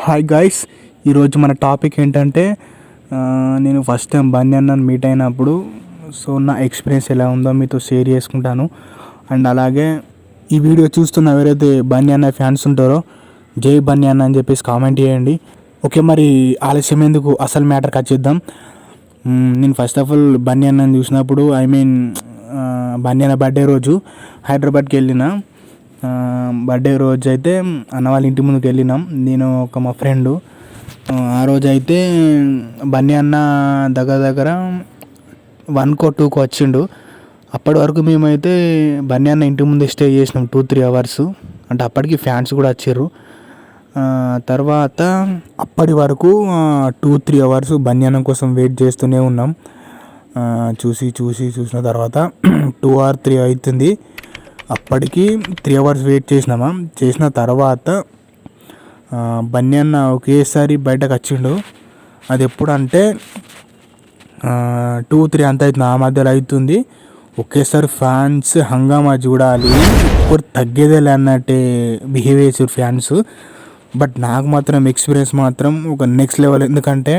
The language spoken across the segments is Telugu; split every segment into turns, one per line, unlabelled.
హాయ్ గాయ్స్, ఈరోజు మన టాపిక్ ఏంటంటే నేను ఫస్ట్ టైం బన్నీ అన్నను మీట్ అయినప్పుడు సో నా ఎక్స్పీరియన్స్ ఎలా ఉందో మీతో షేర్ చేసుకుంటాను. అండ్ అలాగే ఈ వీడియో చూస్తున్న ఎవరైతే బన్నీ అన్న ఫ్యాన్స్ ఉంటారో జై బన్నీ అన్న అని చెప్పేసి కామెంట్ చేయండి. ఓకే, మరి ఆలస్యం ఎందుకు అసలు మ్యాటర్కి వచ్చేద్దాం. నేను ఫస్ట్ ఆఫ్ ఆల్ బన్నీ అన్నని చూసినప్పుడు బన్నీ అన్న బర్త్డే రోజు హైదరాబాద్కి వెళ్ళిన. బర్త్డే రోజు అయితే అన్న వాళ్ళ ఇంటి ముందుకు వెళ్ళినాం, నేను మా ఫ్రెండు. ఆ రోజు అయితే బన్నీ అన్న దగ్గర 1కో 2కో వచ్చిండు. అప్పటి వరకు మేమైతే బన్నీ అన్న ఇంటి ముందు స్టే చేసినాం 2-3 అవర్స్. అంటే అప్పటికి ఫ్యాన్స్ కూడా వచ్చారు. తర్వాత అప్పటి వరకు 2-3 అవర్స్ బన్నీ అన్న కోసం వెయిట్ చేస్తూనే ఉన్నాం. చూసిన తర్వాత 2 or 3 అవుతుంది. అప్పటికి 3 అవర్స్ వెయిట్ చేసిన తర్వాత బన్నీ అన్న ఒకేసారి బయటకు వచ్చిండు. అది ఎప్పుడంటే 2-3 అంత అవుతుంది, ఆ మధ్యలో అవుతుంది. ఒకేసారి ఫ్యాన్స్ హంగామా చూడాలి, ఇప్పుడు తగ్గేదేలే అన్నట్టే బిహేవ్ చేసారు ఫ్యాన్స్. బట్ నాకు మాత్రం ఎక్స్పీరియన్స్ మాత్రం ఒక నెక్స్ట్ లెవెల్. ఎందుకంటే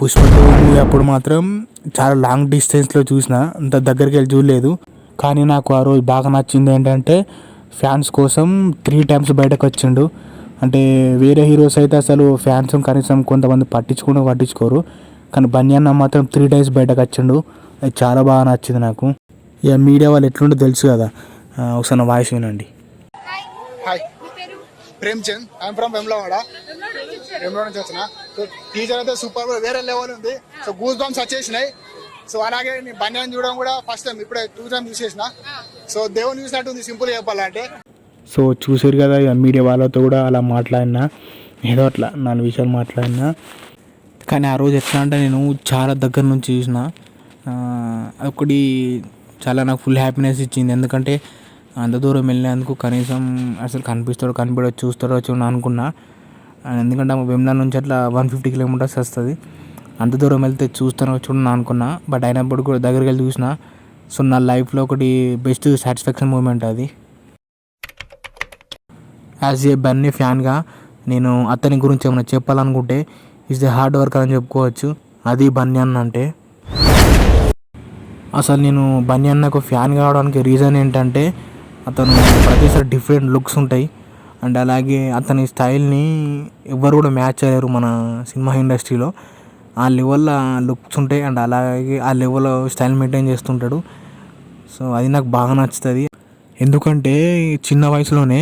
పుష్ప 2 మూవీ అప్పుడు మాత్రం చాలా లాంగ్ డిస్టెన్స్లో చూసిన, అంత దగ్గరికి వెళ్ళి చూడలేదు. కానీ నాకు ఆ రోజు బాగా నచ్చింది ఏంటంటే ఫ్యాన్స్ కోసం 3 times బయటకు వచ్చిండు. అంటే వేరే హీరోస్ అయితే అసలు ఫ్యాన్స్ కనీసం కొంతమంది పట్టించుకోరు, కానీ బన్నీ అన్న మాత్రం 3 times బయటకు వచ్చిండు. అది చాలా బాగా నచ్చింది నాకు. ఇక మీడియా వాళ్ళు ఎట్లుంటో తెలుసు కదా, ఒకసారి వాయిస్ వినండి.
Hi, Premchand, I'm from Vemulawada నుంచి వచ్చిన. సో టీజర్ అయితే సూపర్, వేరే లెవెల్ ఉంది. సో గూస్ బంప్స్ వచ్చేసినాయి. సో అలాగే నేను బన్నీ చూడడం కూడా ఫస్ట్ టైం, ఇప్పుడే 2 times చూసేసిన. సో దేవుని చూసినట్టు ఉంది, సింపుల్ చెప్పాలంటే.
సో చూసారు కదా, ఇక మీడియా వాళ్ళతో కూడా అలా మాట్లాడినా, ఏదో అట్లా 4 విషయాలు మాట్లాడినా. కానీ ఆ రోజు ఎట్లా అంటే నేను చాలా దగ్గర నుంచి చూసిన, ఒకటి చాలా నాకు ఫుల్ హ్యాపీనెస్ ఇచ్చింది. ఎందుకంటే అంత దూరం వెళ్ళినందుకు కనీసం అసలు కనిపించాడో చూస్తాడో అనుకున్నా. ఎందుకంటే వెమ్లా నుంచి అట్లా 150 kilometers వస్తుంది. అంత దూరం వెళ్తే చూడను అనుకున్నా. బట్ అయినప్పుడు కూడా దగ్గరికి వెళ్ళి చూసిన. సో నా లైఫ్లో ఒకటి బెస్ట్ సాటిస్ఫాక్షన్ మూమెంట్ అది. యాజ్ ఏ బన్నీ ఫ్యాన్గా నేను అతని గురించి ఏమైనా చెప్పాలనుకుంటే ఈజ్ ద హార్డ్ వర్కర్ అని చెప్పుకోవచ్చు. అది బన్నీ అన్న అంటే. అసలు నేను బన్నీ అన్నకు ఫ్యాన్ కావడానికి రీజన్ ఏంటంటే అతను ప్రతిసారి డిఫరెంట్ లుక్స్ ఉంటాయి. అండ్ అలాగే అతని స్టైల్ని ఎవరు కూడా మ్యాచ్ చేయలేరు మన సినిమా ఇండస్ట్రీలో. ఆ లెవెల్లో లుక్స్ ఉంటాయి. అండ్ అలాగే ఆ లెవెల్లో స్టైల్ మెయింటైన్ చేస్తుంటాడు. సో అది నాకు బాగా నచ్చుతుంది. ఎందుకంటే చిన్న వయసులోనే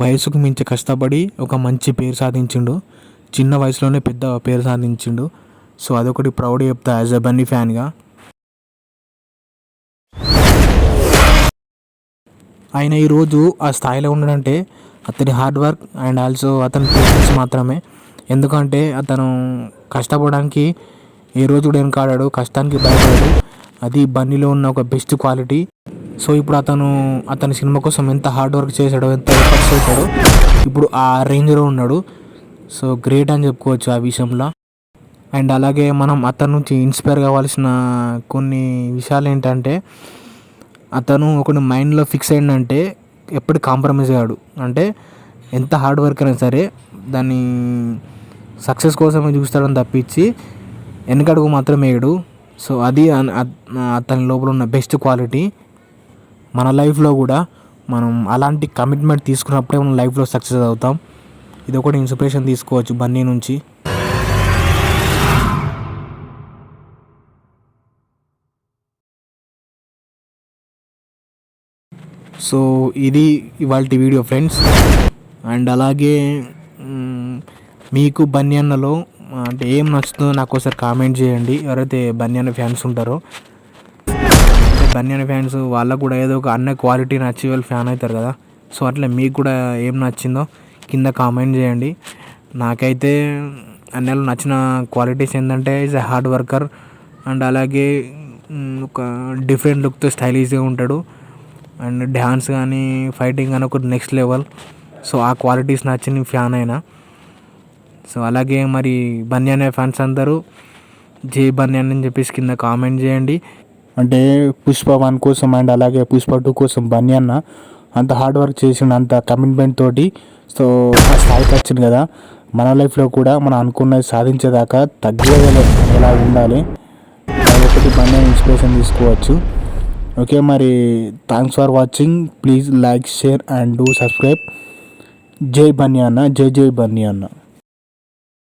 వయసుకు మించి కష్టపడి ఒక మంచి పేరు సాధించిండు. చిన్న వయసులోనే పెద్ద పేరు సాధించిండు. సో అదొకటి ప్రౌడ్ చెప్తా యాజ్ ఎ బన్నీ ఫ్యాన్గా. ఆయన ఈరోజు ఆ స్థాయిలో ఉండడంటే అతని హార్డ్ వర్క్ అండ్ ఆల్సో అతని పేషెన్స్ మాత్రమే. ఎందుకంటే అతను కష్టపడడానికి ఏ రోజు కూడా వెనకాడాడు, కష్టానికి భయపడాడు. అది బన్నీలో ఉన్న ఒక బెస్ట్ క్వాలిటీ. సో ఇప్పుడు అతని సినిమా కోసం ఎంత హార్డ్ వర్క్ చేశాడో, ఎంత ఎఫర్ట్స్ చేశాడో, ఇప్పుడు ఆ రేంజ్లో ఉన్నాడు. సో గ్రేట్ అని చెప్పుకోవచ్చు ఆ విషయంలో. అండ్ అలాగే మనం అతని నుంచి ఇన్స్పైర్ కావాల్సిన కొన్ని విషయాలు ఏంటంటే, అతను ఒకటి మైండ్లో ఫిక్స్ అయిందంటే ఎప్పుడు కాంప్రమైజ్ అయ్యాడు. అంటే ఎంత హార్డ్ వర్క్ అయినా సరే దాన్ని సక్సెస్ కోసమే చూస్తాడని తప్పించి వెనకడుగు మాత్రం వేయడు. సో అది అతని లోపల ఉన్న బెస్ట్ క్వాలిటీ. మన లైఫ్లో కూడా మనం అలాంటి కమిట్మెంట్ తీసుకున్నప్పుడే మనం లైఫ్లో సక్సెస్ అవుతాం. ఇది ఒకటి ఇన్స్పిరేషన్ తీసుకోవచ్చు బన్నీ నుంచి. సో ఇది ఇవాల్టి వీడియో ఫ్రెండ్స్. అండ్ అలాగే మీకు బన్నీ అన్నలో అంటే ఏం నచ్చుతుందో నాకు ఒకసారి కామెంట్ చేయండి. ఎవరైతే బన్నీ అన్న ఫ్యాన్స్ ఉంటారో, బన్నీ అన్న ఫ్యాన్స్ వాళ్ళకు కూడా ఏదో ఒక అన్న క్వాలిటీ నచ్చి వాళ్ళు ఫ్యాన్ అవుతారు కదా. సో అట్లా మీకు కూడా ఏం నచ్చిందో కింద కామెంట్ చేయండి. నాకైతే అన్నలో నచ్చిన క్వాలిటీస్ ఏంటంటే is a hard worker. And అలాగే ఒక డిఫరెంట్ లుక్తో స్టైలిష్గా ఉంటాడు. అండ్ డ్యాన్స్ కానీ ఫైటింగ్ కానీ ఒక నెక్స్ట్ లెవెల్. సో ఆ క్వాలిటీస్ నచ్చి నేను ఫ్యాన్ అయినా. సో అలాగే మరి బన్నీ అనే ఫ్యాన్స్ అందరూ జై బన్నీ అని చెప్పేసి కింద కామెంట్ చేయండి. అంటే పుష్ప 1 కోసం అండ్ అలాగే పుష్ప 2 కోసం బన్నీ అన్న అంత హార్డ్ వర్క్ చేసిండు, అంత కమిట్మెంట్ తోటి. సో ఆ స్థాయికి వచ్చింది కదా. మన లైఫ్లో కూడా మనం అనుకున్నది సాధించేదాకా తగ్గేది ఎలా ఉండాలి ఒకటి బన్యా ఇన్స్పిరేషన్ తీసుకోవచ్చు. ఓకే, మరి thanks for watching. Please like, share and do subscribe. జై బన్యా అన్న, జై జై బన్యా అన్న.